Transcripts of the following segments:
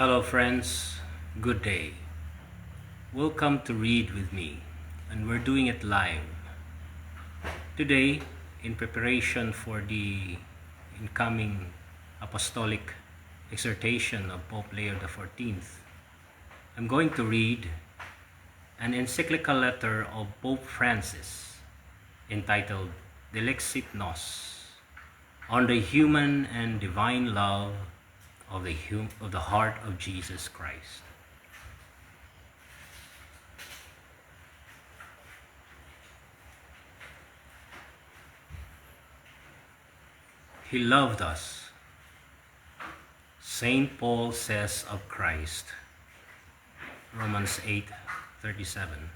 Hello friends, good day. Welcome to Read with me, and we're doing it live. Today, in preparation for the incoming apostolic exhortation of Pope Leo XIV, I'm going to read an encyclical letter of Pope Francis entitled DILEXIT NOS on the human and divine love of the heart of Jesus Christ. He loved us. Saint Paul says of Christ, Romans 8:37,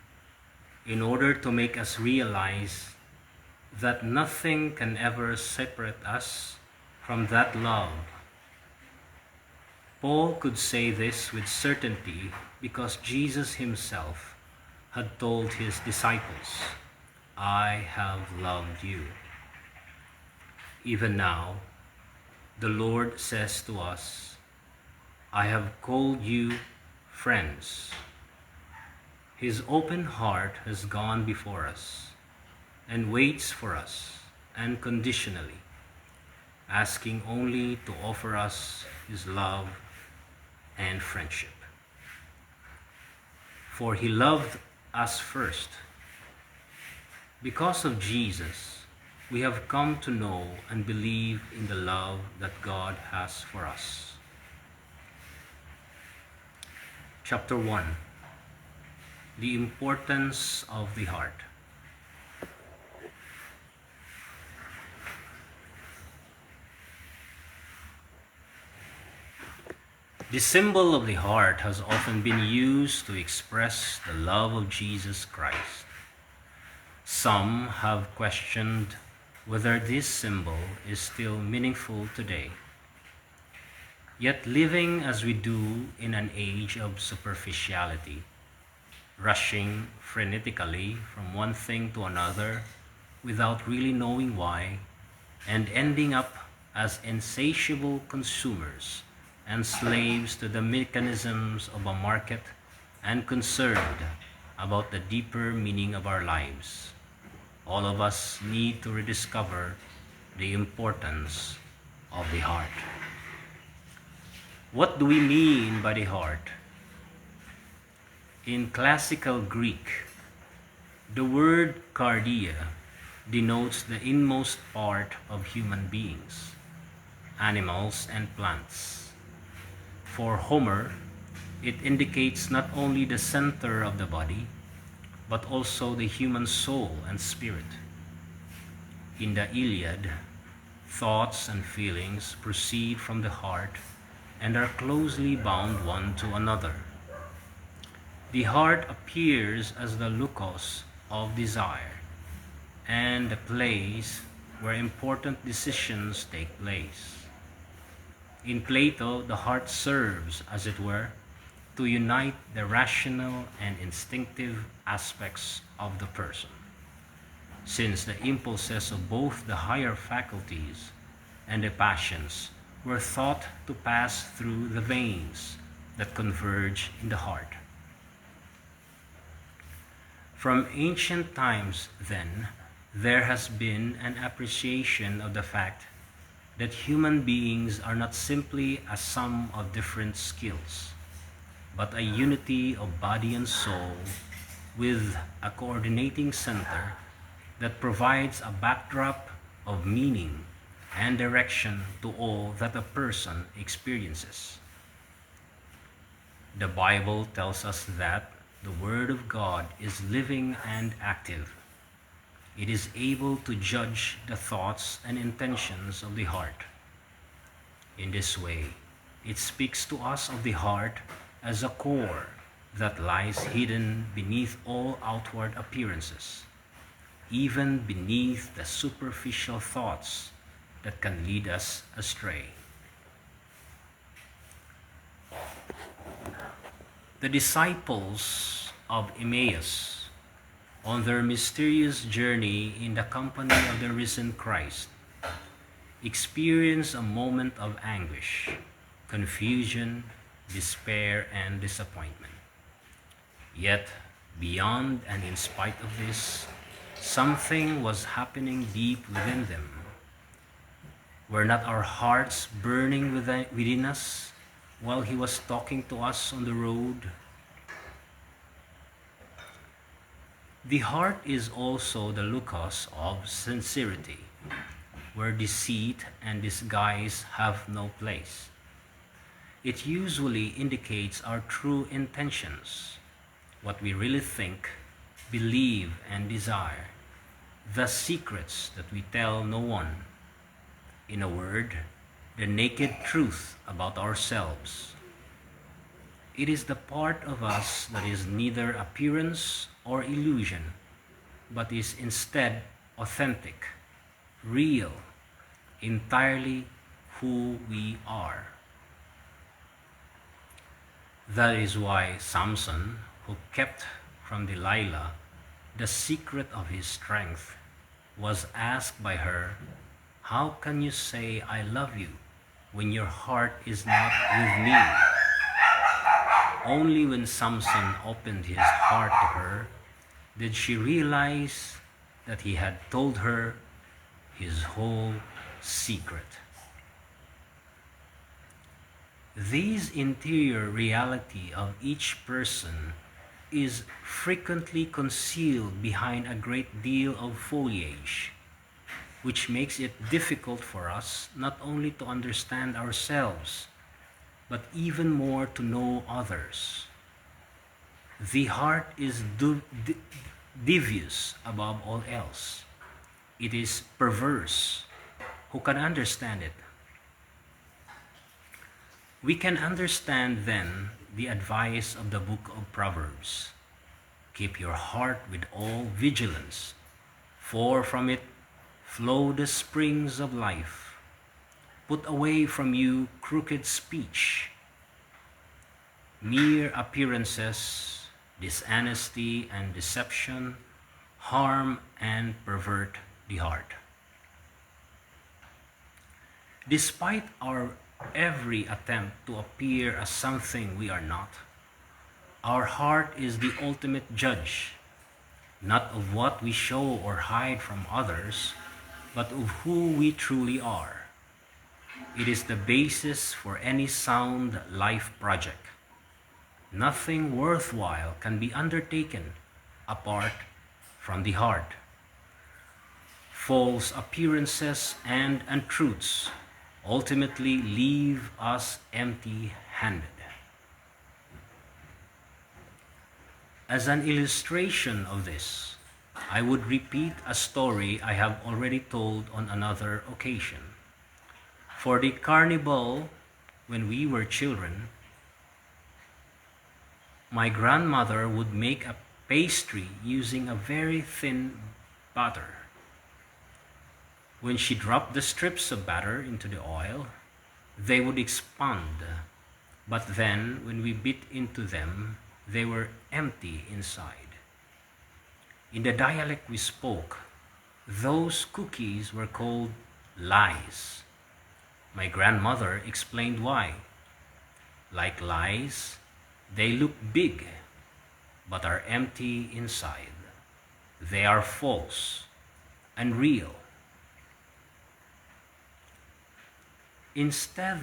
in order to make us realize that nothing can ever separate us from that love. Paul could say this with certainty because Jesus himself had told his disciples, "I have loved you." Even now, the Lord says to us, "I have called you friends." His open heart has gone before us and waits for us unconditionally, asking only to offer us his love and friendship. For he loved us first. Because of Jesus, we have come to know and believe in the love that God has for us. Chapter 1. The importance of the heart. The symbol of the heart has often been used to express the love of Jesus Christ. Some have questioned whether this symbol is still meaningful today. Yet living as we do in an age of superficiality, rushing frenetically from one thing to another without really knowing why, and ending up as insatiable consumers and slaves to the mechanisms of a market and concerned about the deeper meaning of our lives, all of us need to rediscover the importance of the heart. What do we mean by the heart? In classical Greek, the word cardia denotes the inmost part of human beings, animals, and plants. For Homer, it indicates not only the center of the body, but also the human soul and spirit. In the Iliad, thoughts and feelings proceed from the heart and are closely bound one to another. The heart appears as the locus of desire and the place where important decisions take place. In Plato, the heart serves, as it were, to unite the rational and instinctive aspects of the person, since the impulses of both the higher faculties and the passions were thought to pass through the veins that converge in the heart. From ancient times, then, there has been an appreciation of the fact that human beings are not simply a sum of different skills, but a unity of body and soul with a coordinating center that provides a backdrop of meaning and direction to all that a person experiences. The Bible tells us that the Word of God is living and active. It is able to judge the thoughts and intentions of the heart. In this way, it speaks to us of the heart as a core that lies hidden beneath all outward appearances, even beneath the superficial thoughts that can lead us astray. The disciples of Emmaus, on their mysterious journey in the company of the risen Christ, experience a moment of anguish, confusion, despair, and disappointment. Yet, beyond and in spite of this, something was happening deep within them. Were not our hearts burning within us while He was talking to us on the road? The heart is also the locus of sincerity, where deceit and disguise have no place. It usually indicates our true intentions, what we really think, believe, and desire, the secrets that we tell no one. In a word, the naked truth about ourselves. It is the part of us that is neither appearance or illusion, but is instead authentic, real, entirely who we are. That is why Samson, who kept from Delilah the secret of his strength, was asked by her, "How can you say I love you when your heart is not with me?" Only when Samson opened his heart to her did she realize that he had told her his whole secret. This interior reality of each person is frequently concealed behind a great deal of foliage, which makes it difficult for us not only to understand ourselves, but even more to know others. The heart is devious above all else. It is perverse. Who can understand it? We can understand then the advice of the book of Proverbs. Keep your heart with all vigilance, for from it flow the springs of life. Put away from you crooked speech, mere appearances, dishonesty and deception, harm and pervert the heart. Despite our every attempt to appear as something we are not, our heart is the ultimate judge, not of what we show or hide from others, but of who we truly are. It is the basis for any sound life project. Nothing worthwhile can be undertaken apart from the heart. False appearances and untruths ultimately leave us empty-handed. As an illustration of this, I would repeat a story I have already told on another occasion. For the carnival, when we were children, my grandmother would make a pastry using a very thin batter. When she dropped the strips of batter into the oil, they would expand, but then when we bit into them, they were empty inside. In the dialect we spoke, those cookies were called lies. My grandmother explained why. Like lies, they look big, but are empty inside. They are false and real. Instead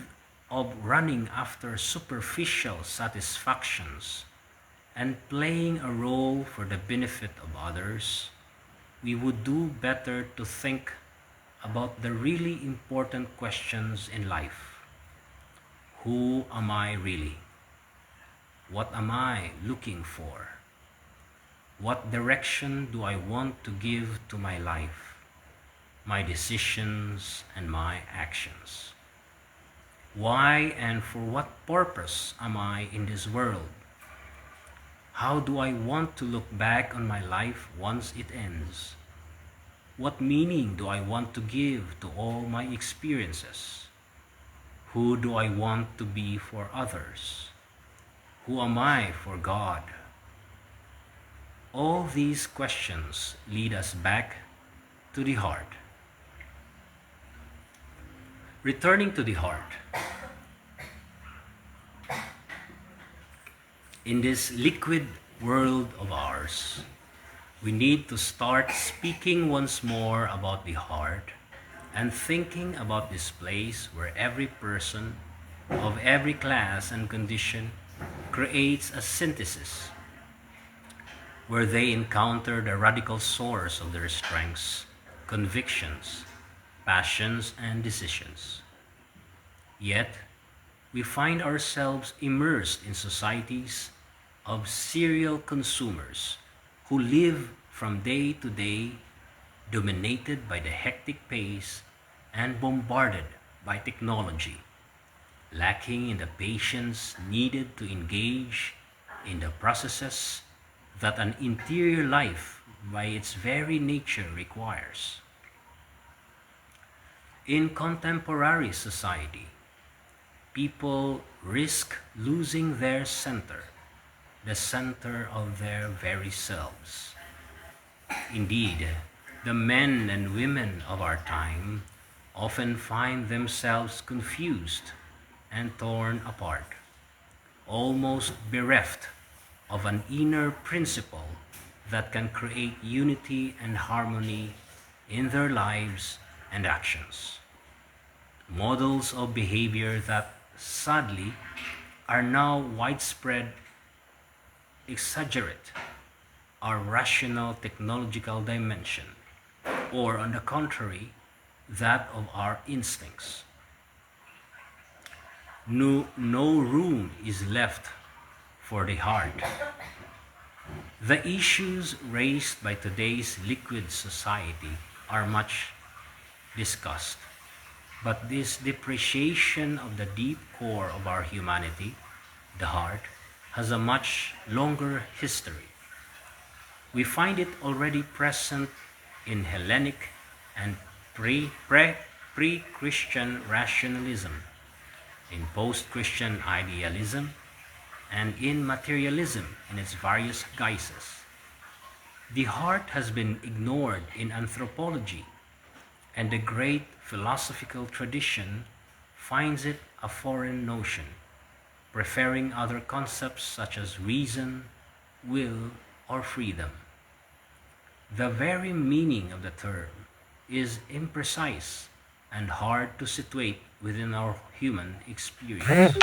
of running after superficial satisfactions and playing a role for the benefit of others, we would do better to think about the really important questions in life. Who am I really? What am I looking for? What direction do I want to give to my life, my decisions, and my actions? Why and for what purpose am I in this world? How do I want to look back on my life once it ends? What meaning do I want to give to all my experiences? Who do I want to be for others? Who am I for God? All these questions lead us back to the heart. Returning to the heart, In this liquid world of ours, we need to start speaking once more about the heart and thinking about this place where every person of every class and condition creates a synthesis, where they encounter the radical source of their strengths, convictions, passions, and decisions. Yet, we find ourselves immersed in societies of serial consumers who live from day to day, dominated by the hectic pace and bombarded by technology, lacking in the patience needed to engage in the processes that an interior life by its very nature requires. In contemporary society, people risk losing their center, the center of their very selves. Indeed, the men and women of our time often find themselves confused and torn apart, almost bereft of an inner principle that can create unity and harmony in their lives and actions. Models of behavior that sadly are now widespread exaggerate our rational technological dimension, or on the contrary, that of our instincts. No room is left for the heart. The issues raised by today's liquid society are much discussed, but this depreciation of the deep core of our humanity, the heart, has a much longer history. We find it already present in Hellenic and pre-Christian rationalism, in post-Christian idealism, and in materialism in its various guises. The heart has been ignored in anthropology, and the great philosophical tradition finds it a foreign notion, preferring other concepts such as reason, will, or freedom. The very meaning of the term is imprecise and hard to situate within our human experience.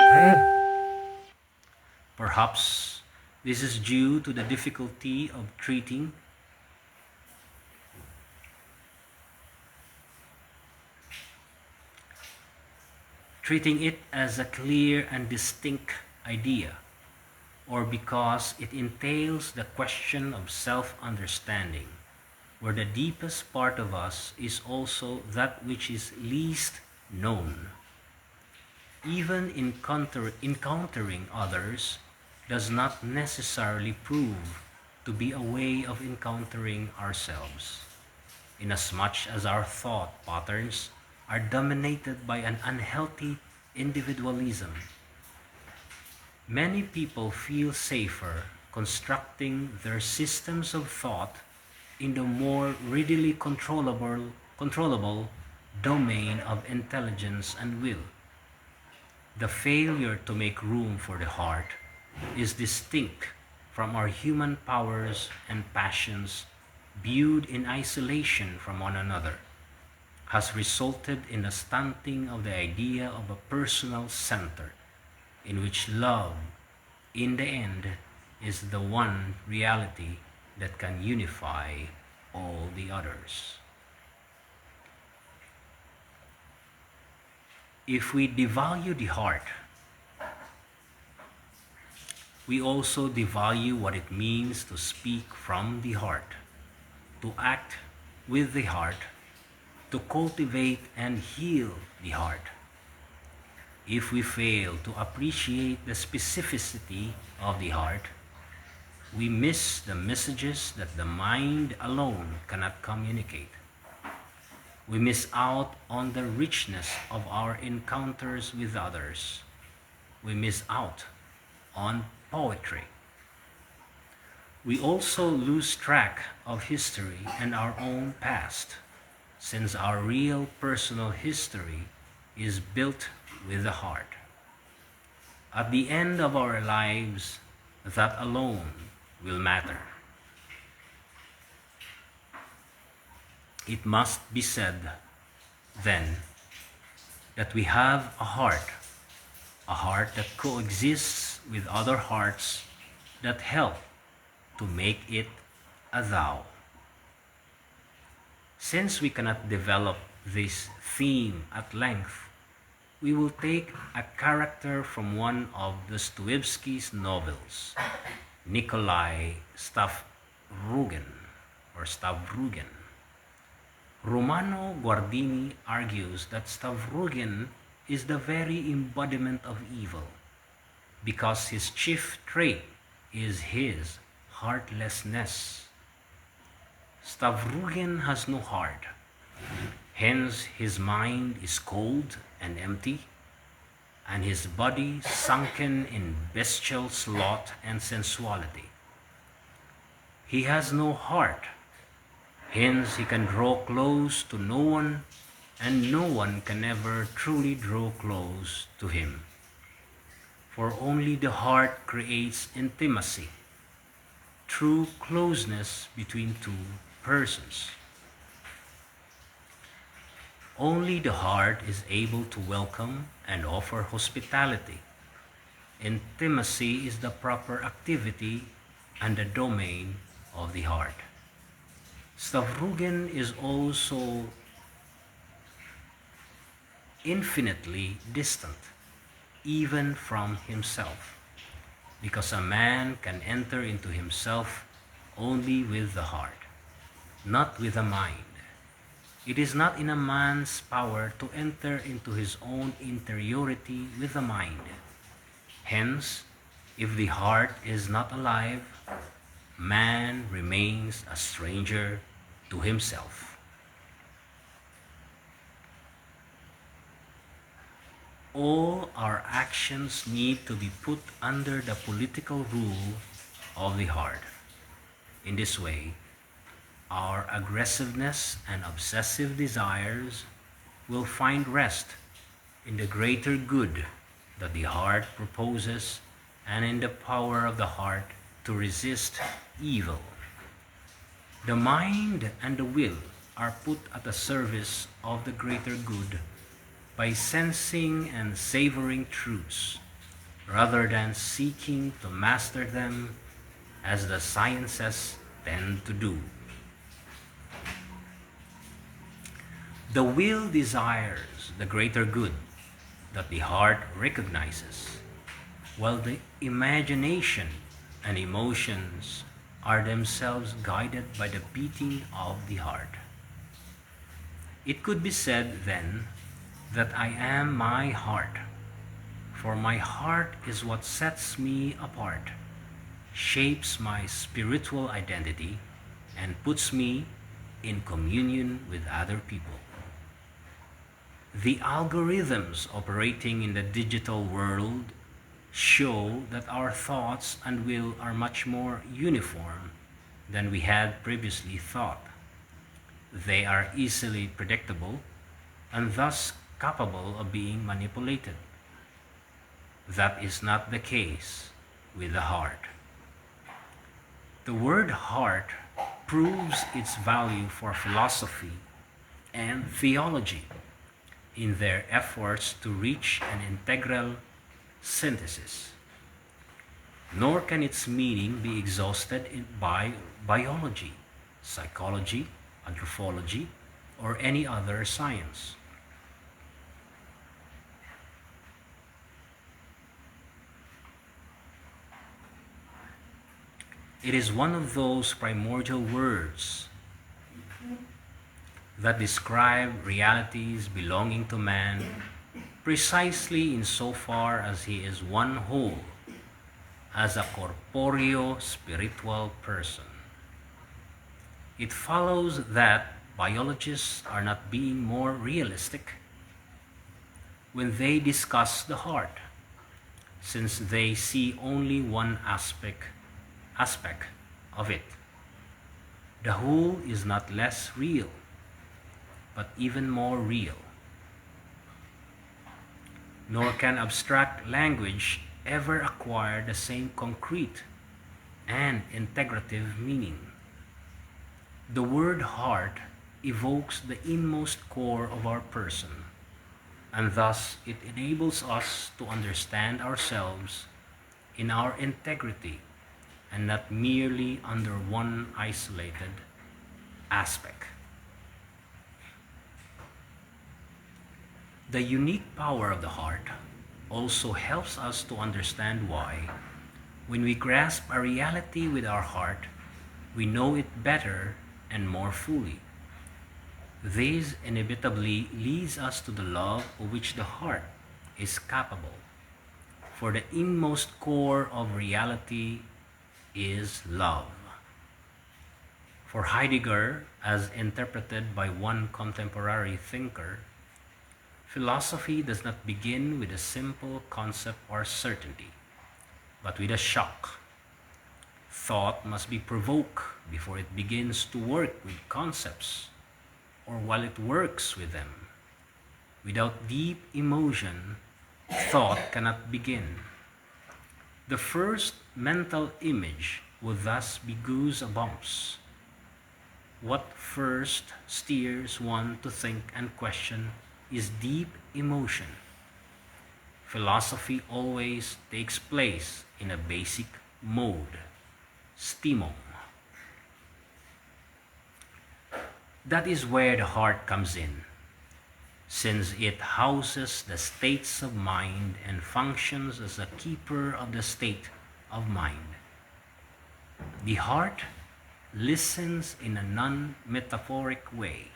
Perhaps this is due to the difficulty of treating it as a clear and distinct idea, or because it entails the question of self-understanding, where the deepest part of us is also that which is least known. Even encountering others does not necessarily prove to be a way of encountering ourselves, inasmuch as our thought patterns are dominated by an unhealthy individualism. Many people feel safer constructing their systems of thought in the more readily controllable domain of intelligence and will. The failure to make room for the heart is distinct from our human powers and passions viewed in isolation from one another, has resulted in a stunting of the idea of a personal center, in which love, in the end, is the one reality that can unify all the others. If we devalue the heart, we also devalue what it means to speak from the heart, to act with the heart, to cultivate and heal the heart. If we fail to appreciate the specificity of the heart, we miss the messages that the mind alone cannot communicate. We miss out on the richness of our encounters with others. We miss out on poetry. We also lose track of history and our own past, since our real personal history is built with the heart. At the end of our lives, That alone will matter. It must be said, then, that we have a heart that coexists with other hearts that help to make it a thou. Since we cannot develop this theme at length, we will take a character from one of Dostoevsky's novels, Nikolai Stavrugen or Stavrugen. Romano Guardini argues that Stavrugen is the very embodiment of evil because his chief trait is his heartlessness. Stavrugen has no heart, hence his mind is cold and empty, and his body sunken in bestial sloth and sensuality. He has no heart, hence he can draw close to no one, and no one can ever truly draw close to him. For only the heart creates intimacy, true closeness between two persons. Only the heart is able to welcome and offer hospitality. Intimacy is the proper activity and the domain of the heart. Stavrugen is also infinitely distant, even from himself, because a man can enter into himself only with the heart, not with the mind. It is not in a man's power to enter into his own interiority with the mind. Hence, if the heart is not alive, man remains a stranger to himself. All our actions need to be put under the political rule of the heart. In this way, our aggressiveness and obsessive desires will find rest in the greater good that the heart proposes and in the power of the heart to resist evil. The mind and the will are put at the service of the greater good by sensing and savoring truths, rather than seeking to master them as the sciences tend to do. The will desires the greater good that the heart recognizes, while the imagination and emotions are themselves guided by the beating of the heart. It could be said, then, that I am my heart, for my heart is what sets me apart, shapes my spiritual identity, and puts me in communion with other people. The algorithms operating in the digital world show that our thoughts and will are much more uniform than we had previously thought. They are easily predictable and thus capable of being manipulated. That is not the case with the heart. The word heart proves its value for philosophy and theology in their efforts to reach an integral synthesis. Nor can its meaning be exhausted by biology, psychology, anthropology, or any other science. It is one of those primordial words that describe realities belonging to man precisely insofar as he is one whole, as a corporeal spiritual person. It follows that biologists are not being more realistic when they discuss the heart, since they see only one aspect of it. The whole is not less real, but even more real. Nor can abstract language ever acquire the same concrete and integrative meaning. The word heart evokes the inmost core of our person, and thus it enables us to understand ourselves in our integrity and not merely under one isolated aspect. The unique power of the heart also helps us to understand why, when we grasp a reality with our heart, we know it better and more fully. This inevitably leads us to the love of which the heart is capable, for the inmost core of reality is love. For Heidegger, as interpreted by one contemporary thinker, philosophy does not begin with a simple concept or certainty, but with a shock. Thought must be provoked before it begins to work with concepts, or while it works with them. Without deep emotion, thought cannot begin. The first mental image would thus be goosebumps. What first steers one to think and question is deep emotion. Philosophy always takes place in a basic mode, stimum. That is where the heart comes in, since it houses the states of mind and functions as a keeper of the state of mind. The heart listens in a non-metaphoric way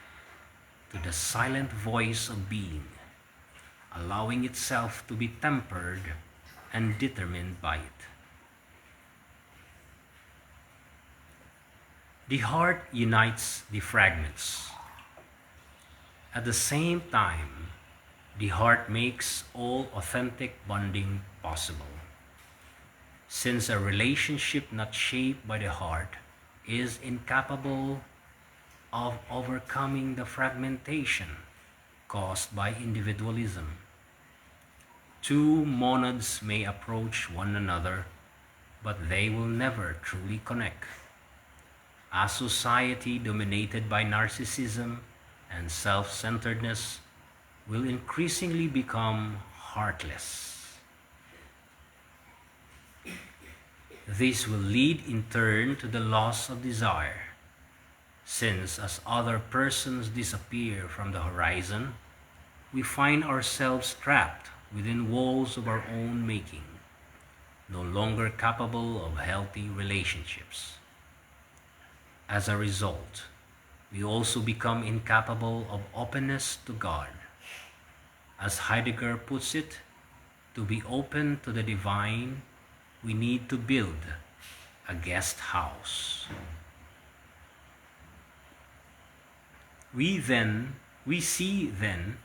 to the silent voice of being, allowing itself to be tempered and determined by it. The heart unites the fragments. At the same time, the heart makes all authentic bonding possible. Since a relationship not shaped by the heart is incapable of overcoming the fragmentation caused by individualism. Two monads may approach one another, but they will never truly connect. A society dominated by narcissism and self-centeredness will increasingly become heartless. This will lead in turn to the loss of desire, since as other persons disappear from the horizon, we find ourselves trapped within walls of our own making, no longer capable of healthy relationships. As a result, we also become incapable of openness to God. As Heidegger puts it, to be open to the divine, we need to build a guest house. We see then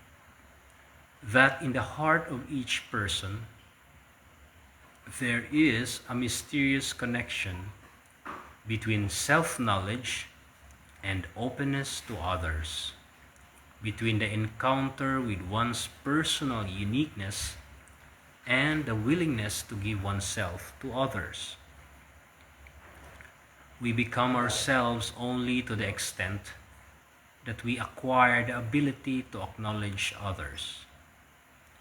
that in the heart of each person there is a mysterious connection between self-knowledge and openness to others, between the encounter with one's personal uniqueness and the willingness to give oneself to others. We become ourselves only to the extent that we acquire the ability to acknowledge others,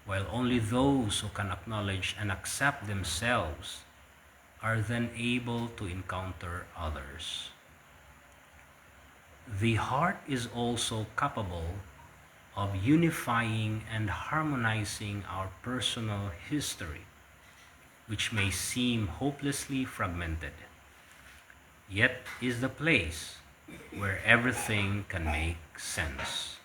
while only those who can acknowledge and accept themselves are then able to encounter others. The heart is also capable of unifying and harmonizing our personal history, which may seem hopelessly fragmented, yet is the place where everything can make sense.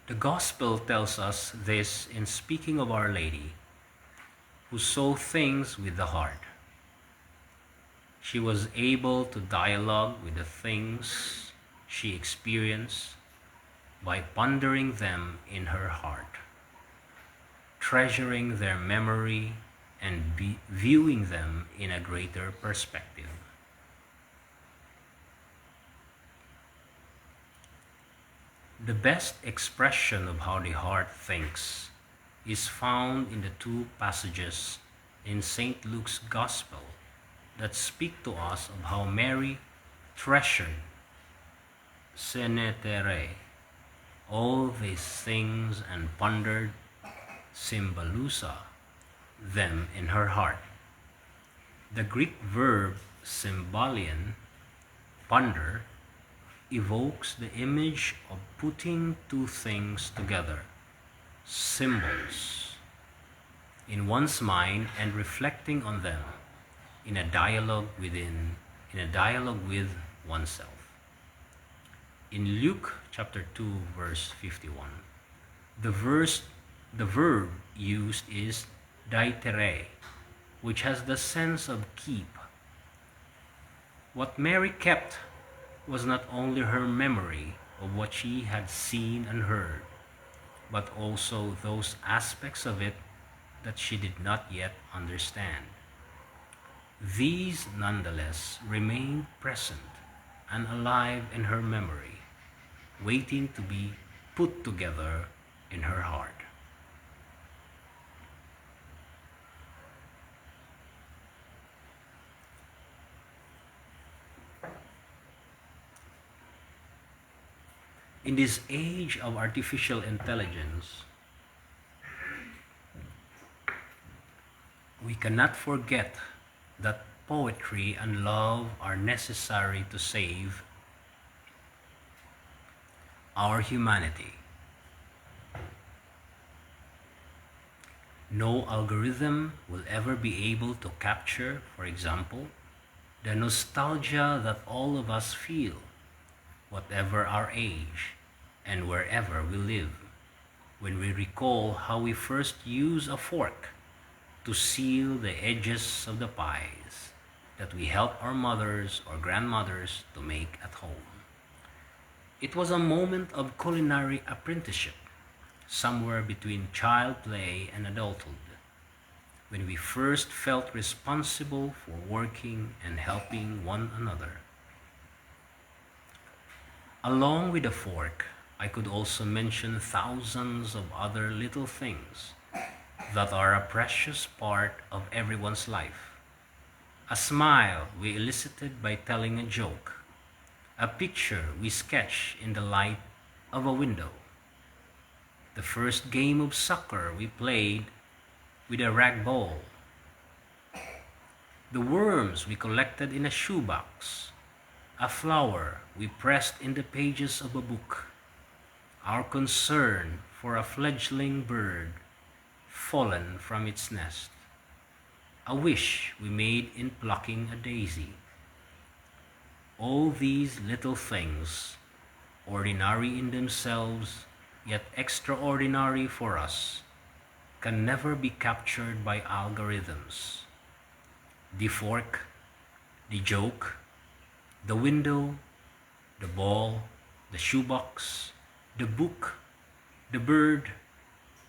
The Gospel tells us this in speaking of Our Lady, who saw things with the heart. She was able to dialogue with the things she experienced by pondering them in her heart, treasuring their memory and viewing them in a greater perspective. The best expression of how the heart thinks is found in the two passages in St. Luke's Gospel that speak to us of how Mary treasured senetere all these things and pondered symbalusa them in her heart. The Greek verb symbalian, ponder, evokes the image of putting two things together, symbols, in one's mind and reflecting on them in a dialogue with oneself. In Luke chapter 2 verse 51, the verb used is daitere, which has the sense of keep. What Mary kept was not only her memory of what she had seen and heard, but also those aspects of it that she did not yet understand. These nonetheless remained present and alive in her memory, waiting to be put together in her heart. In this age of artificial intelligence, we cannot forget that poetry and love are necessary to save our humanity. No algorithm will ever be able to capture, for example, the nostalgia that all of us feel, whatever our age and wherever we live, when we recall how we first used a fork to seal the edges of the pies that we helped our mothers or grandmothers to make at home. It was a moment of culinary apprenticeship, somewhere between child play and adulthood, when we first felt responsible for working and helping one another. Along with the fork, I could also mention thousands of other little things that are a precious part of everyone's life. A smile we elicited by telling a joke, a picture we sketched in the light of a window, the first game of soccer we played with a rag ball, the worms we collected in a shoebox, a flower we pressed in the pages of a book, our concern for a fledgling bird fallen from its nest, a wish we made in plucking a daisy. All these little things, ordinary in themselves, yet extraordinary for us, can never be captured by algorithms. The fork, the joke, the window, the ball, the shoebox, the book, the bird,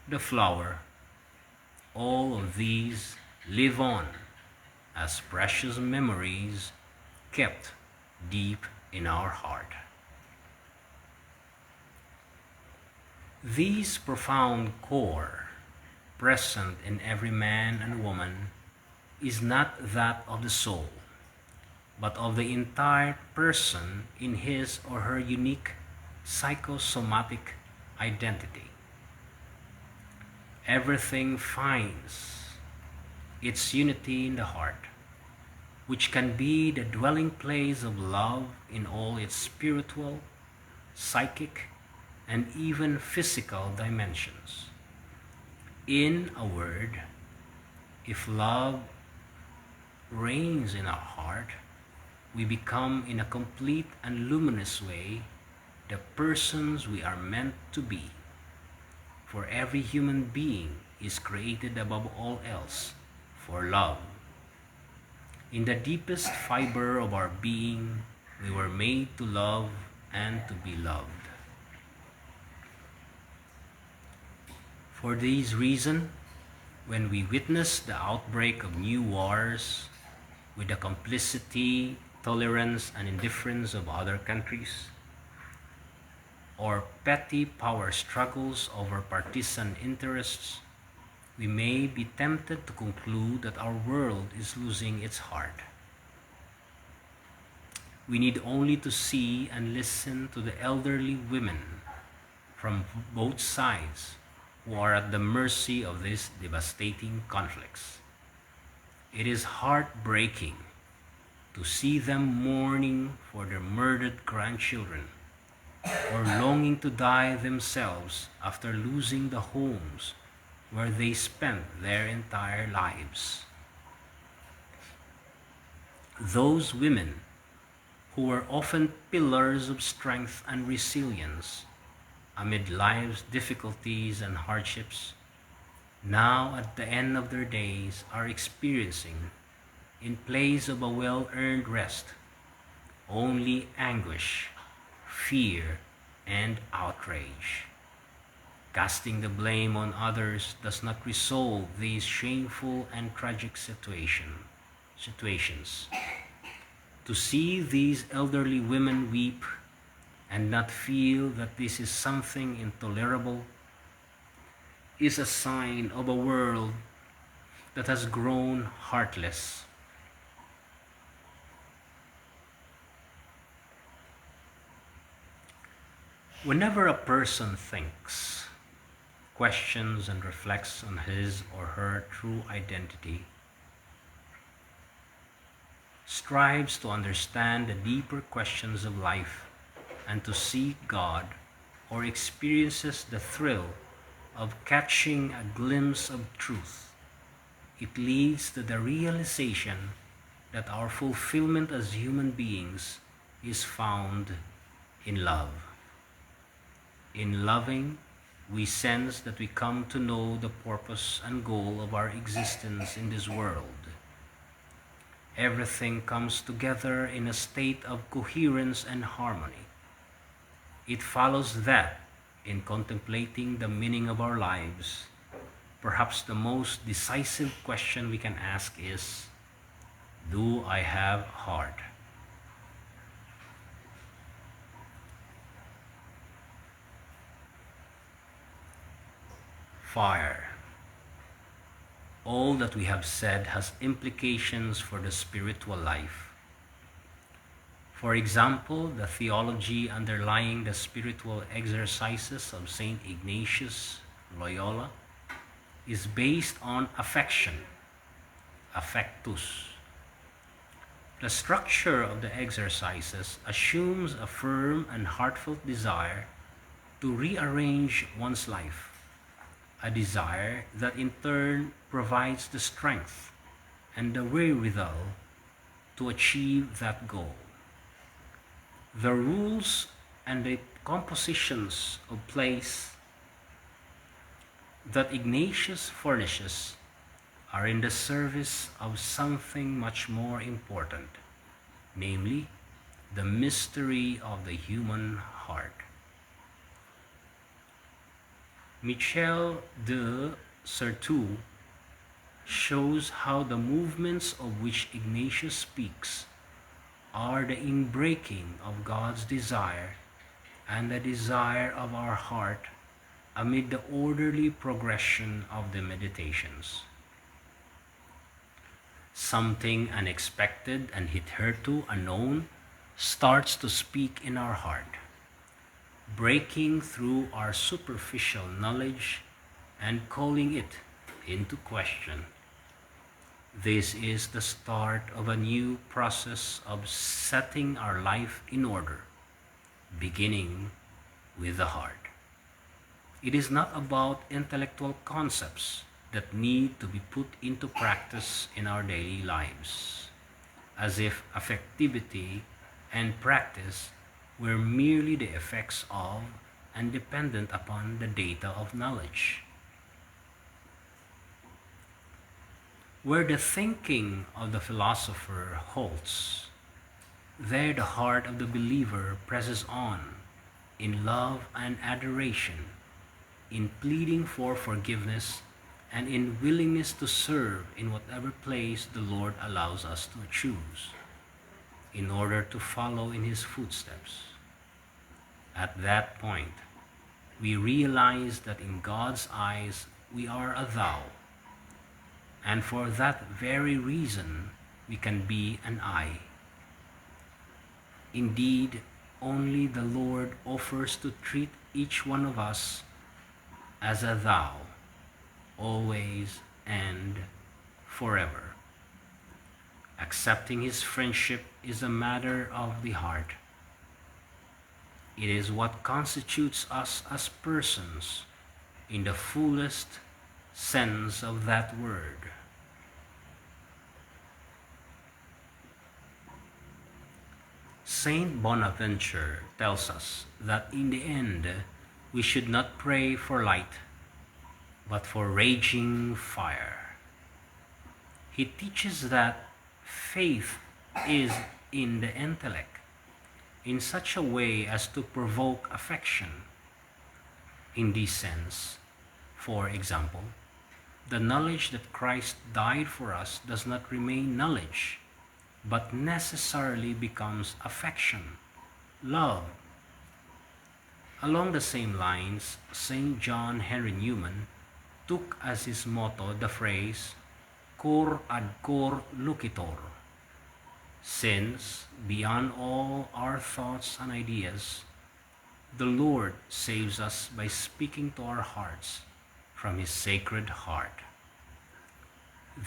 the flower, all of these live on as precious memories kept deep in our heart. This profound core, present in every man and woman, is not that of the soul, but of the entire person in his or her unique psychosomatic identity. Everything finds its unity in the heart, which can be the dwelling place of love in all its spiritual, psychic, and even physical dimensions. In a word, if love reigns in our heart, we become in a complete and luminous way the persons we are meant to be. For every human being is created above all else for love. In the deepest fiber of our being, we were made to love and to be loved. For this reason, when we witness the outbreak of new wars with the complicity, tolerance, and indifference of other countries, or petty power struggles over partisan interests, we may be tempted to conclude that our world is losing its heart. We need only to see and listen to the elderly women from both sides who are at the mercy of these devastating conflicts. It is heartbreaking to see them mourning for their murdered grandchildren or longing to die themselves after losing the homes where they spent their entire lives. Those women who were often pillars of strength and resilience amid life's difficulties and hardships, now at the end of their days are experiencing, in place of a well-earned rest, only anguish, fear, and outrage. Casting the blame on others does not resolve these shameful and tragic situations. To see these elderly women weep and not feel that this is something intolerable is a sign of a world that has grown heartless. Whenever a person thinks, questions, and reflects on his or her true identity, strives to understand the deeper questions of life and to seek God, or experiences the thrill of catching a glimpse of truth, it leads to the realization that our fulfillment as human beings is found in love. In loving, we sense that we come to know the purpose and goal of our existence in this world. Everything comes together in a state of coherence and harmony. It follows that, in contemplating the meaning of our lives, perhaps the most decisive question we can ask is, do I have a heart? Fire. All that we have said has implications for the spiritual life. For example, the theology underlying the spiritual exercises of St. Ignatius Loyola is based on affection, affectus. The structure of the exercises assumes a firm and heartfelt desire to rearrange one's life, a desire that in turn provides the strength and the wherewithal to achieve that goal. The rules and the compositions of place that Ignatius furnishes are in the service of something much more important, namely, the mystery of the human heart. Michel de Certeau shows how the movements of which Ignatius speaks are the inbreaking of God's desire and the desire of our heart amid the orderly progression of the meditations. Something unexpected and hitherto unknown starts to speak in our heart, breaking through our superficial knowledge and calling it into question. This is the start of a new process of setting our life in order, beginning with the heart. It is not about intellectual concepts that need to be put into practice in our daily lives, as if affectivity and practice were merely the effects of and dependent upon the data of knowledge. Where the thinking of the philosopher halts, there the heart of the believer presses on in love and adoration, in pleading for forgiveness, and in willingness to serve in whatever place the Lord allows us to choose, in order to follow in His footsteps. At that point, we realize that in God's eyes we are a thou, and for that very reason we can be an I. Indeed, only the Lord offers to treat each one of us as a thou, always and forever. Accepting His friendship is a matter of the heart. It is what constitutes us as persons in the fullest sense of that word. Saint Bonaventure tells us that in the end we should not pray for light, but for raging fire. He teaches that faith is in the intellect, in such a way as to provoke affection. In this sense, for example, the knowledge that Christ died for us does not remain knowledge, but necessarily becomes affection, love. Along the same lines, St. John Henry Newman took as his motto the phrase, cor ad cor lucitor, since, beyond all our thoughts and ideas, the Lord saves us by speaking to our hearts from His sacred heart.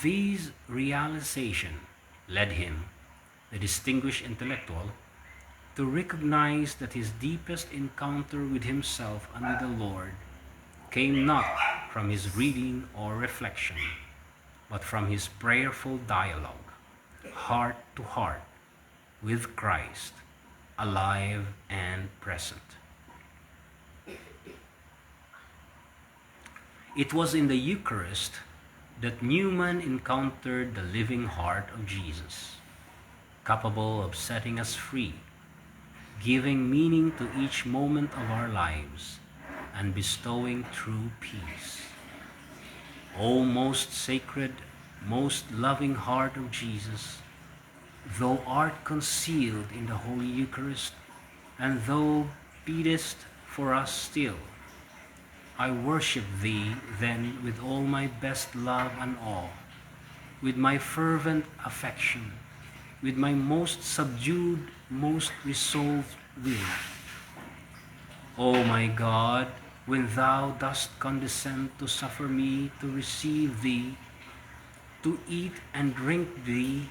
These realizations led him, the distinguished intellectual, to recognize that his deepest encounter with himself and with the Lord came not from his reading or reflection, but from his prayerful dialogue, heart to heart, with Christ, alive and present. It was in the Eucharist that Newman encountered the living heart of Jesus, capable of setting us free, giving meaning to each moment of our lives, and bestowing true peace. O most sacred, most loving heart of Jesus, thou art concealed in the Holy Eucharist, and thou pleadest for us still, I worship Thee then with all my best love and awe, with my fervent affection, with my most subdued, most resolved will. O my God, when Thou dost condescend to suffer me to receive Thee, to eat and drink Thee,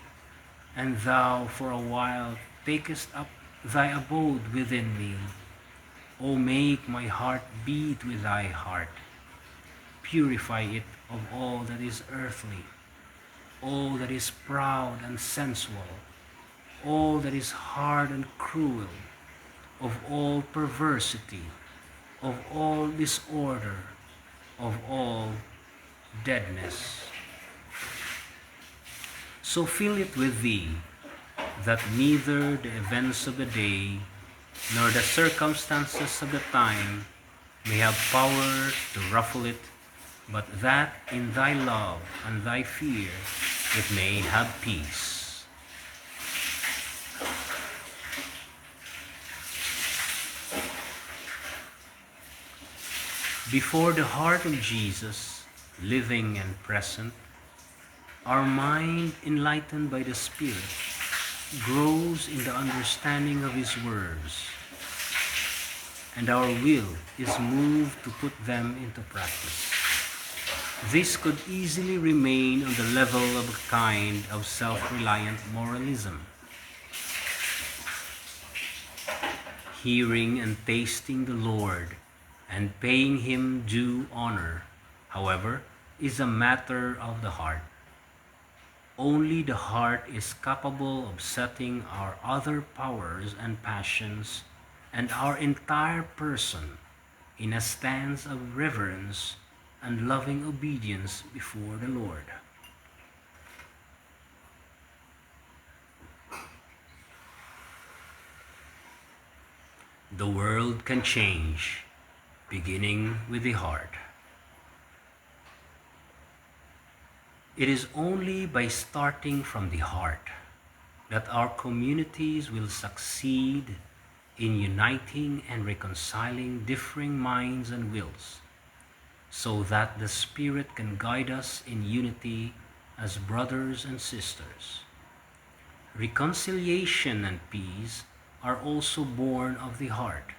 and Thou for a while takest up Thy abode within me, O make my heart beat with Thy heart. Purify it of all that is earthly, all that is proud and sensual, all that is hard and cruel, of all perversity, of all disorder, of all deadness. So fill it with Thee, that neither the events of the day nor the circumstances of the time may have power to ruffle it, but that in Thy love and Thy fear it may have peace. Before the heart of Jesus, living and present, our mind, enlightened by the Spirit, grows in the understanding of His words, and our will is moved to put them into practice. This could easily remain on the level of a kind of self-reliant moralism. Hearing and tasting the Lord and paying Him due honor, however, is a matter of the heart. Only the heart is capable of setting our other powers and passions and our entire person in a stance of reverence and loving obedience before the Lord. The world can change, beginning with the heart. It is only by starting from the heart that our communities will succeed in uniting and reconciling differing minds and wills, so that the Spirit can guide us in unity as brothers and sisters. Reconciliation and peace are also born of the heart.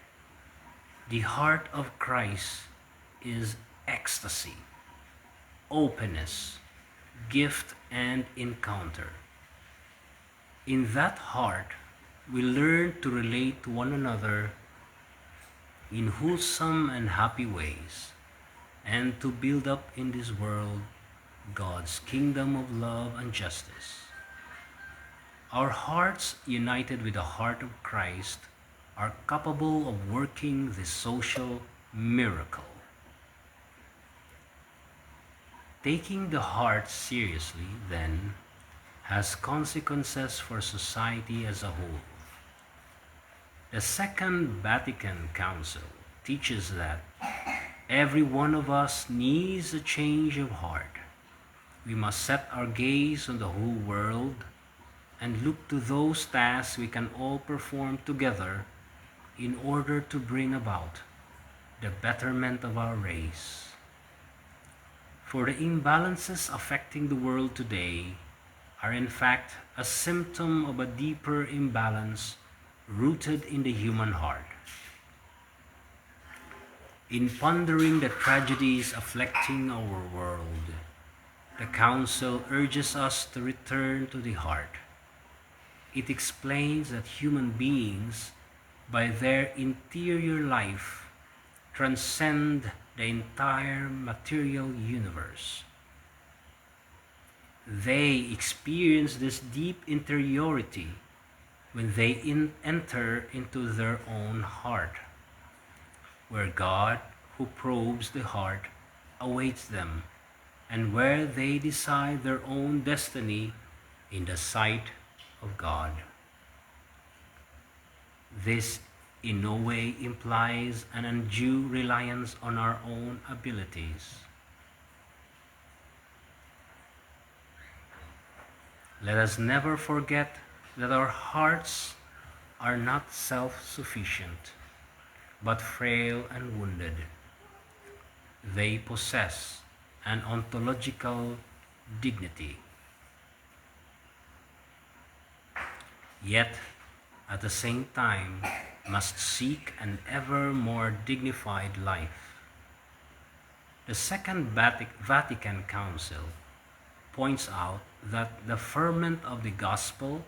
The heart of Christ is ecstasy, openness, gift, and encounter. In that heart, we learn to relate to one another in wholesome and happy ways, and to build up in this world God's kingdom of love and justice. Our hearts, united with the heart of Christ, are capable of working this social miracle. Taking the heart seriously, then, has consequences for society as a whole. The Second Vatican Council teaches that every one of us needs a change of heart. We must set our gaze on the whole world and look to those tasks we can all perform together in order to bring about the betterment of our race. For the imbalances affecting the world today are in fact a symptom of a deeper imbalance rooted in the human heart. In pondering the tragedies afflicting our world, the Council urges us to return to the heart. It explains that human beings, by their interior life, transcend the entire material universe. They experience this deep interiority when they enter into their own heart, where God, who probes the heart, awaits them, and where they decide their own destiny in the sight of God. This in no way implies an undue reliance on our own abilities. Let us never forget that our hearts are not self-sufficient, but frail and wounded. They possess an ontological dignity. Yet, at the same time, must seek an ever more dignified life. The Second Vatican Council points out that the ferment of the gospel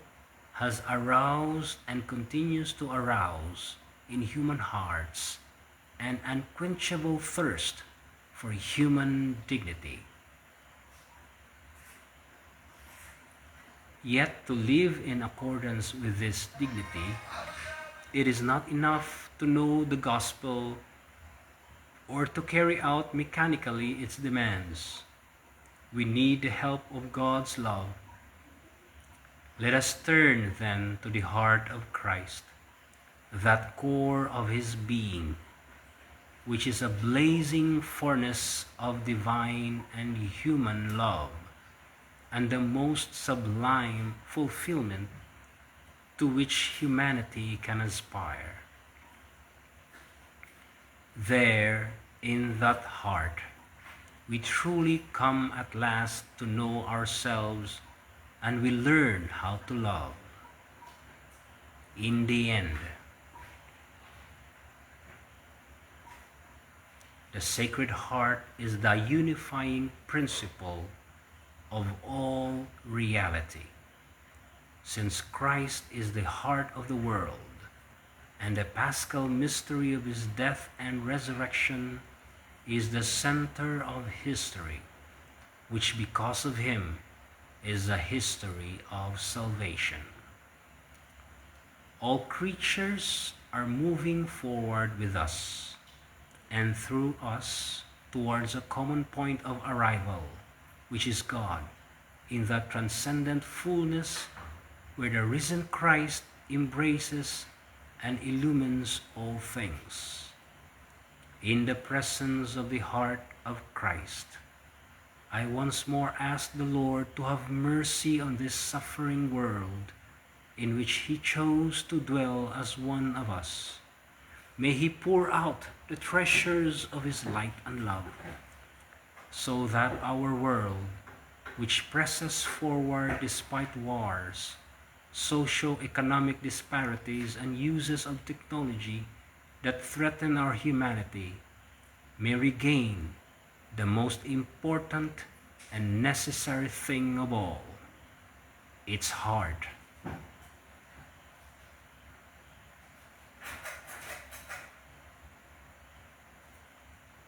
has aroused and continues to arouse in human hearts an unquenchable thirst for human dignity. Yet to live in accordance with this dignity, it is not enough to know the gospel or to carry out mechanically its demands. We need the help of God's love. Let us turn then to the heart of Christ, that core of his being, which is a blazing furnace of divine and human love, and the most sublime fulfillment to which humanity can aspire. There, in that heart, we truly come at last to know ourselves, and we learn how to love. In the end, the Sacred Heart is the unifying principle of all reality. Since Christ is the heart of the world, and the paschal mystery of his death and resurrection is the center of history, which because of him is a history of salvation. All creatures are moving forward with us and through us towards a common point of arrival, which is God, in that transcendent fullness where the risen Christ embraces and illumines all things. In the presence of the heart of Christ, I once more ask the Lord to have mercy on this suffering world in which He chose to dwell as one of us. May He pour out the treasures of His light and love, so that our world, which presses forward despite wars, socio-economic disparities, and uses of technology that threaten our humanity, may regain the most important and necessary thing of all, its heart.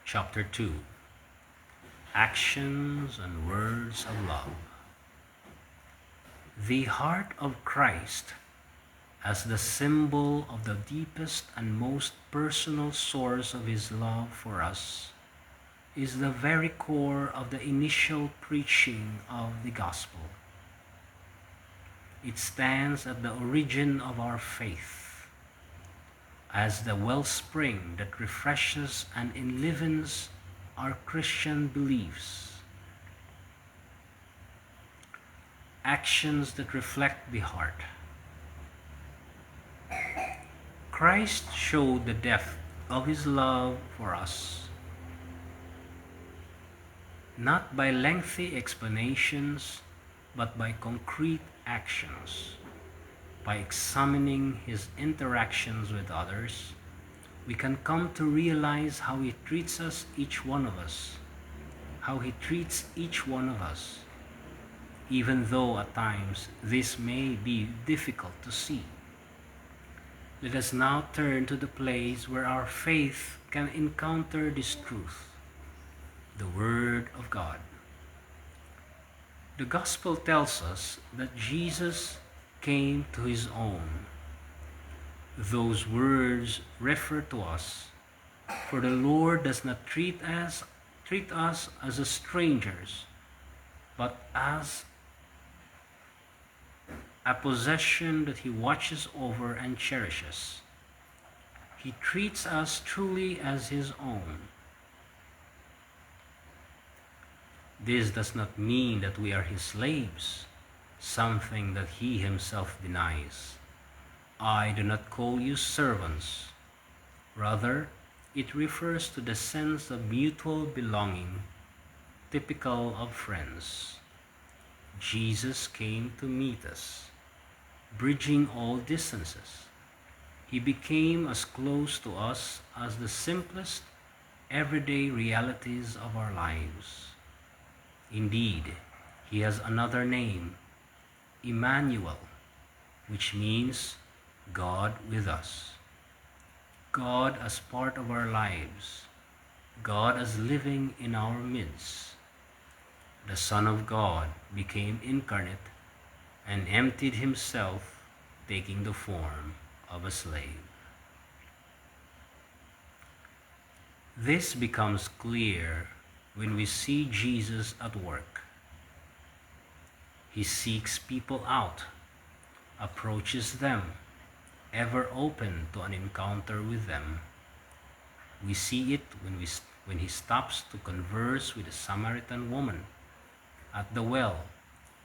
Chapter 2. Actions and Words of Love. The heart of Christ, as the symbol of the deepest and most personal source of His love for us, is the very core of the initial preaching of the gospel. It stands at the origin of our faith, as the wellspring that refreshes and enlivens our Christian beliefs. Actions that reflect the heart. Christ showed the depth of His love for us, not by lengthy explanations, but by concrete actions. By examining His interactions with others, we can come to realize how He treats each one of us, even though at times this may be difficult to see. Let us now turn to the place where our faith can encounter this truth, the Word of God. The Gospel tells us that Jesus came to His own. Those words refer to us, for the Lord does not treat us as strangers, but as a possession that He watches over and cherishes. He treats us truly as His own. This does not mean that we are His slaves, something that He Himself denies. I do not call you servants. Rather, it refers to the sense of mutual belonging, typical of friends. Jesus came to meet us, bridging all distances. He became as close to us as the simplest, everyday realities of our lives. Indeed, He has another name, Emmanuel, which means God with us. God as part of our lives, God as living in our midst. The Son of God became incarnate and emptied Himself, taking the form of a slave. This becomes clear when we see Jesus at work. He seeks people out, approaches them, ever open to an encounter with them. We see it when He stops to converse with a Samaritan woman at the well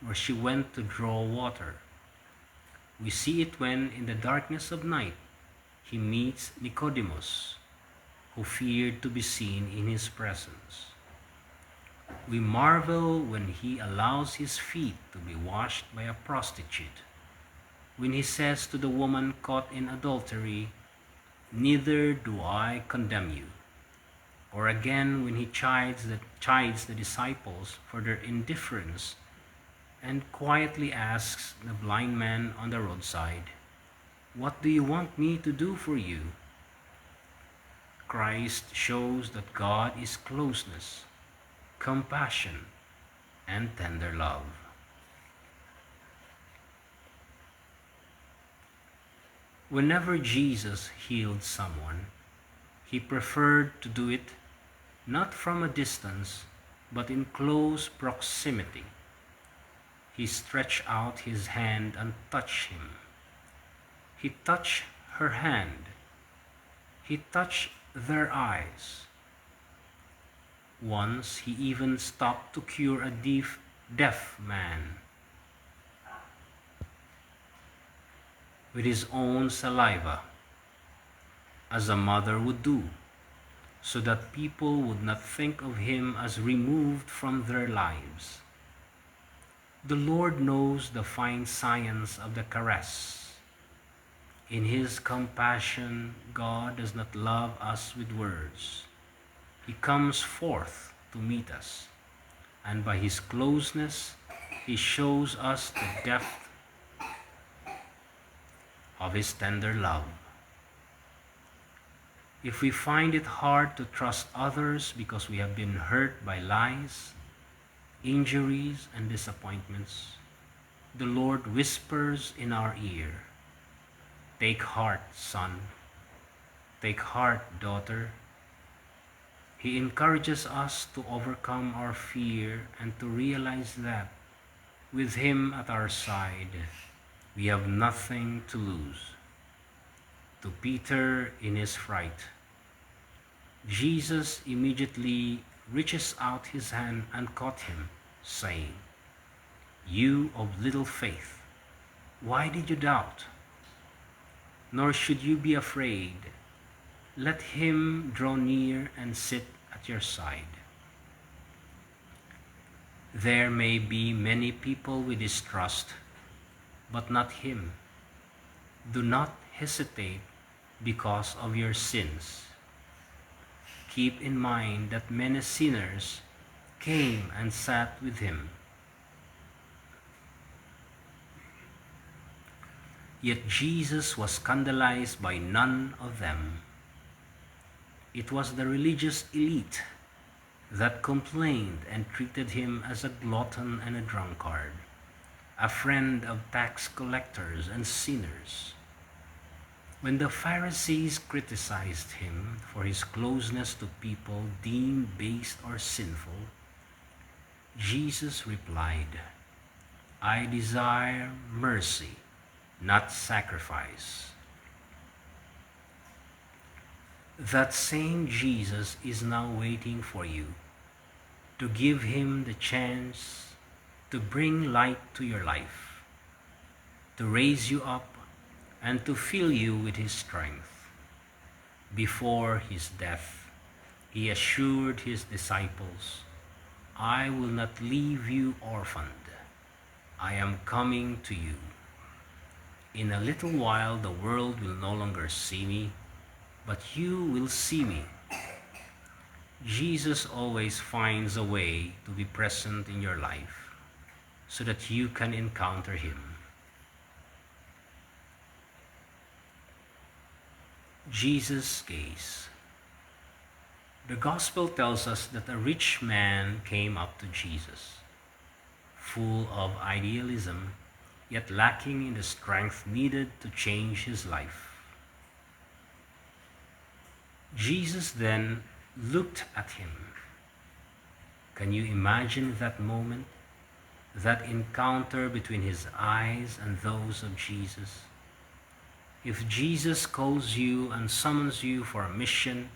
where she went to draw water. We see it when, in the darkness of night, He meets Nicodemus, who feared to be seen in His presence. We marvel when He allows His feet to be washed by a prostitute, when He says to the woman caught in adultery, "Neither do I condemn you," or again when He chides the disciples for their indifference and quietly asks the blind man on the roadside, "What do you want me to do for you?" Christ shows that God is closeness, compassion, and tender love. Whenever Jesus healed someone, He preferred to do it not from a distance, but in close proximity. He stretched out His hand and touched him. He touched her hand. He touched their eyes. Once He even stopped to cure a deaf man. with his own saliva, as a mother would do, so that people would not think of him as removed from their lives. The Lord knows the fine science of the caress. In his compassion, God does not love us with words. He comes forth to meet us, and by his closeness, he shows us the depth of his tender love. If we find it hard to trust others because we have been hurt by lies, injuries, and disappointments, the Lord whispers in our ear, "Take heart, son. Take heart, daughter." He encourages us to overcome our fear and to realize that with him at our side, we have nothing to lose. To Peter in his fright, Jesus immediately reaches out his hand and caught him, saying, "You of little faith, why did you doubt? Nor should you be afraid. Let him draw near and sit at your side." There may be many people we distrust, but not him. Do not hesitate because of your sins. Keep in mind that many sinners came and sat with him. Yet Jesus was scandalized by none of them. It was the religious elite that complained and treated him as a glutton and a drunkard, a friend of tax collectors and sinners. When the Pharisees criticized him for his closeness to people deemed base or sinful, Jesus replied, "I desire mercy, not sacrifice." That same Jesus is now waiting for you to give him the chance to bring light to your life, to raise you up, and to fill you with his strength. Before his death, he assured his disciples, "I will not leave you orphaned. I am coming to you. In a little while the world will no longer see me, but you will see me." Jesus always finds a way to be present in your life so that you can encounter him. Jesus' gaze. The gospel tells us that a rich man came up to Jesus, full of idealism, yet lacking in the strength needed to change his life. Jesus then looked at him. Can you imagine that moment? That encounter between his eyes and those of Jesus? If Jesus calls you and summons you for a mission,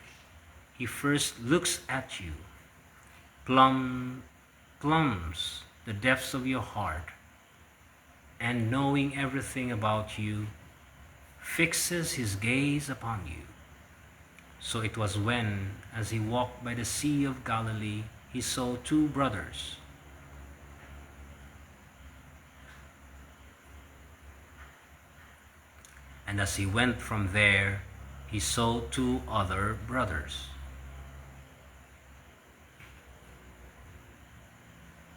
he first looks at you, plumbs the depths of your heart, and knowing everything about you, fixes his gaze upon you. So it was when, as he walked by the Sea of Galilee, he saw two brothers. And as he went from there, he saw two other brothers.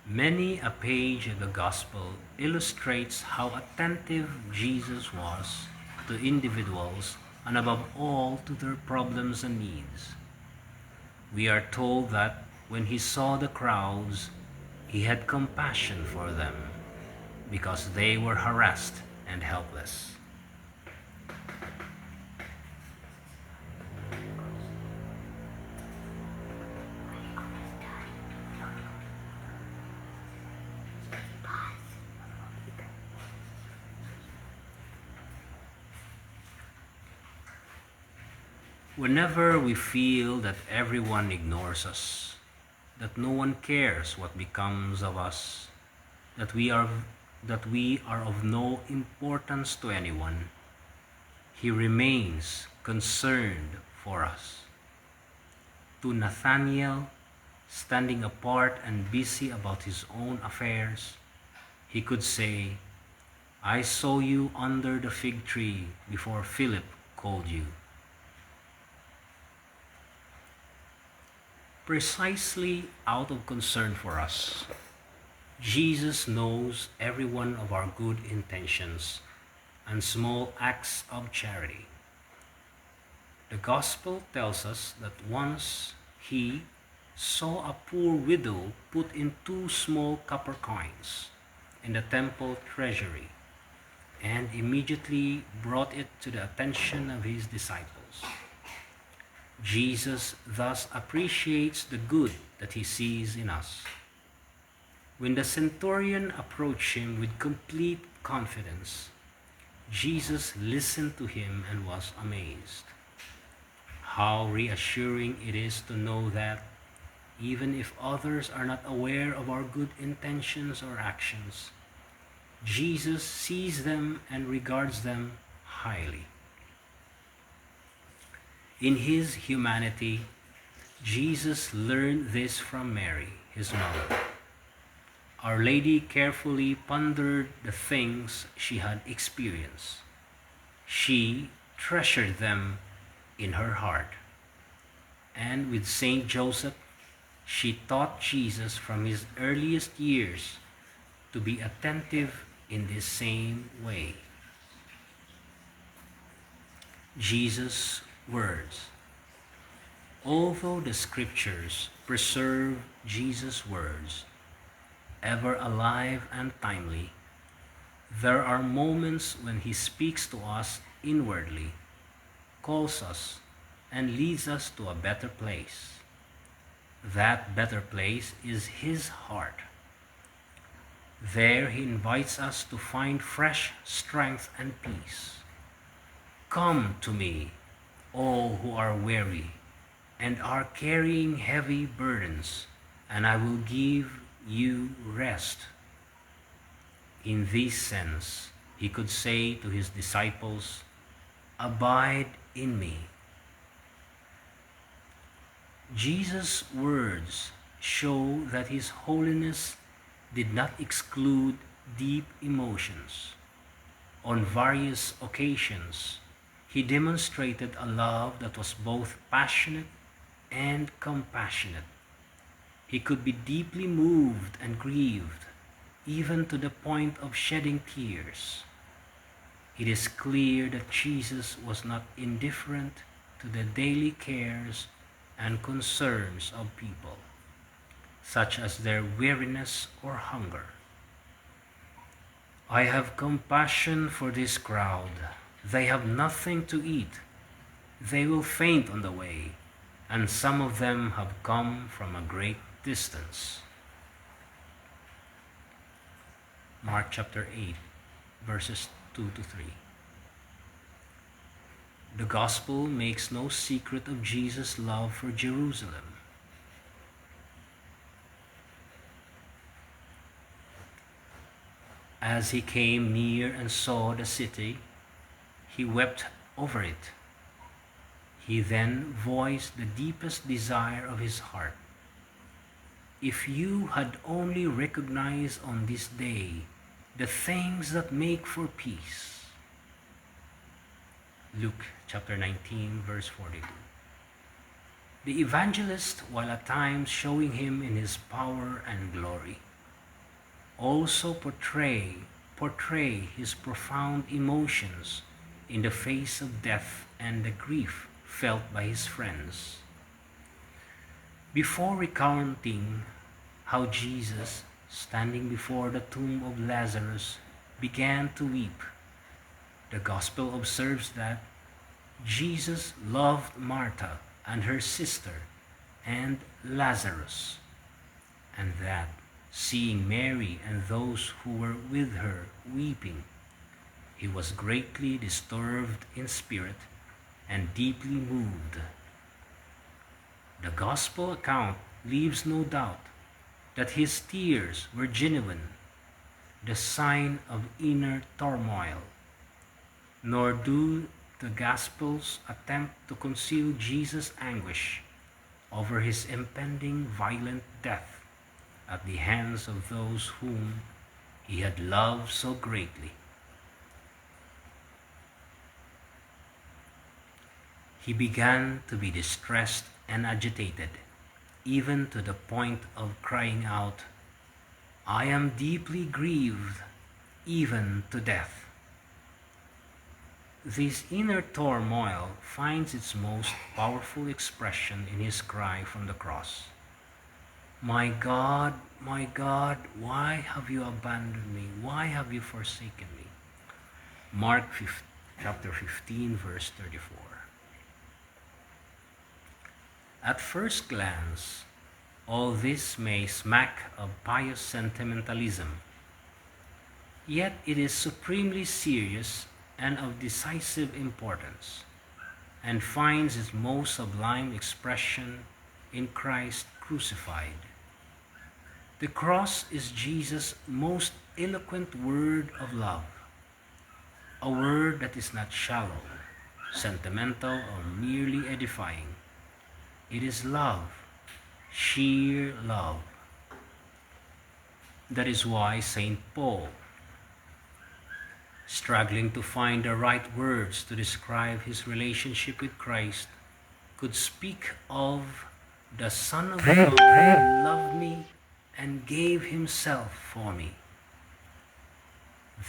Many a page of the gospel illustrates how attentive Jesus was to individuals and above all to their problems and needs. We are told that when he saw the crowds, he had compassion for them because they were harassed and helpless. Whenever we feel that everyone ignores us, that no one cares what becomes of us, that we are of no importance to anyone, He remains concerned for us. To Nathanael, standing apart and busy about his own affairs, he could say, "I saw you under the fig tree before Philip called you." Precisely out of concern for us, Jesus knows every one of our good intentions and small acts of charity. The Gospel tells us that once he saw a poor widow put in 2 small copper coins in the temple treasury and immediately brought it to the attention of his disciples. Jesus thus appreciates the good that he sees in us. When the centurion approached him with complete confidence, Jesus listened to him and was amazed. How reassuring it is to know that even if others are not aware of our good intentions or actions, Jesus sees them and regards them highly. In his humanity, Jesus learned this from Mary, his mother. Our Lady carefully pondered the things she had experienced. She treasured them in her heart. And with Saint Joseph, she taught Jesus from his earliest years to be attentive in this same way. Jesus' words. Although the scriptures preserve Jesus' words, ever alive and timely, there are moments when he speaks to us inwardly, calls us, and leads us to a better place. That better place is his heart. There he invites us to find fresh strength and peace. "Come to me, all who are weary and are carrying heavy burdens, and I will give you rest." In this sense, he could say to his disciples, "Abide in me." Jesus' words show that his holiness did not exclude deep emotions. On various occasions, he demonstrated a love that was both passionate and compassionate. He could be deeply moved and grieved, even to the point of shedding tears. It is clear that Jesus was not indifferent to the daily cares and concerns of people, such as their weariness or hunger. "I have compassion for this crowd. They have nothing to eat. They will faint on the way, and some of them have come from a great distance." Mark chapter 8, verses 2 to 3. The Gospel makes no secret of Jesus' love for Jerusalem. As he came near and saw the city, he wept over it. He then voiced the deepest desire of his heart. "If you had only recognized on this day the things that make for peace." Luke chapter 19, verse 42. The evangelist, while at times showing him in his power and glory, also portray his profound emotions in the face of death and the grief felt by his friends. Before recounting how Jesus, standing before the tomb of Lazarus, began to weep, the Gospel observes that Jesus loved Martha and her sister and Lazarus, and that seeing Mary and those who were with her weeping, he was greatly disturbed in spirit and deeply moved. The Gospel account leaves no doubt that his tears were genuine, the sign of inner turmoil, nor do the Gospels attempt to conceal Jesus' anguish over his impending violent death at the hands of those whom he had loved so greatly. He began to be distressed and agitated, even to the point of crying out, "I am deeply grieved, even to death." This inner turmoil finds its most powerful expression in his cry from the cross, my God, why have you abandoned me? Why have you forsaken me?" Mark chapter 15, verse 34. At first glance, all this may smack of pious sentimentalism, yet it is supremely serious and of decisive importance, and finds its most sublime expression in Christ crucified. The cross is Jesus' most eloquent word of love, a word that is not shallow, sentimental, or merely edifying. It is love, sheer love. That is why St. Paul, struggling to find the right words to describe his relationship with Christ, could speak of the Son of God who loved me and gave himself for me.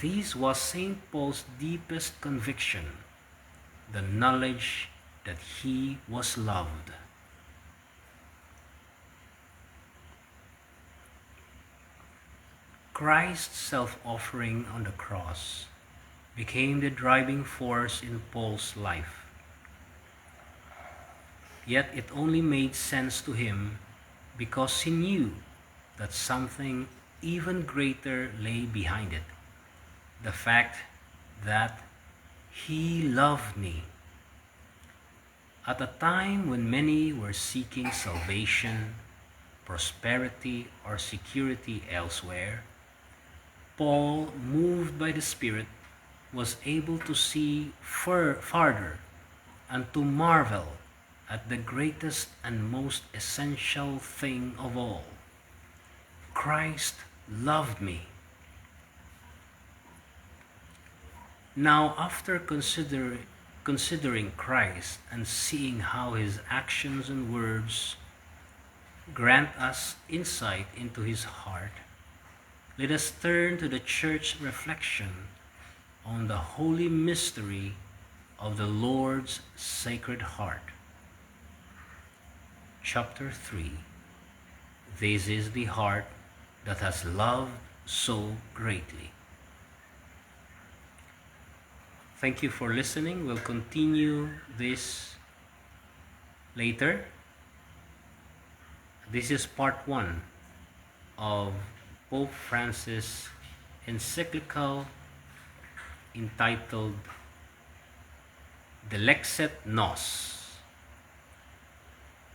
This was St. Paul's deepest conviction, the knowledge that he was loved. Christ's self-offering on the cross became the driving force in Paul's life. Yet it only made sense to him because he knew that something even greater lay behind it. The fact that he loved me. At a time when many were seeking salvation, prosperity, or security elsewhere, Paul, moved by the Spirit, was able to see farther and to marvel at the greatest and most essential thing of all. Christ loved me. Now, after considering Christ and seeing how his actions and words grant us insight into his heart, let us turn to the church reflection on the holy mystery of the Lord's Sacred Heart. Chapter 3. This is the heart that has loved so greatly. Thank you for listening. We'll continue this later. This is part 1 of Pope Francis' Encyclical entitled DILEXIT NOS.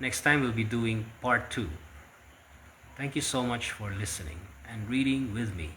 Next time we'll be doing part 2. Thank you so much for listening and reading with me.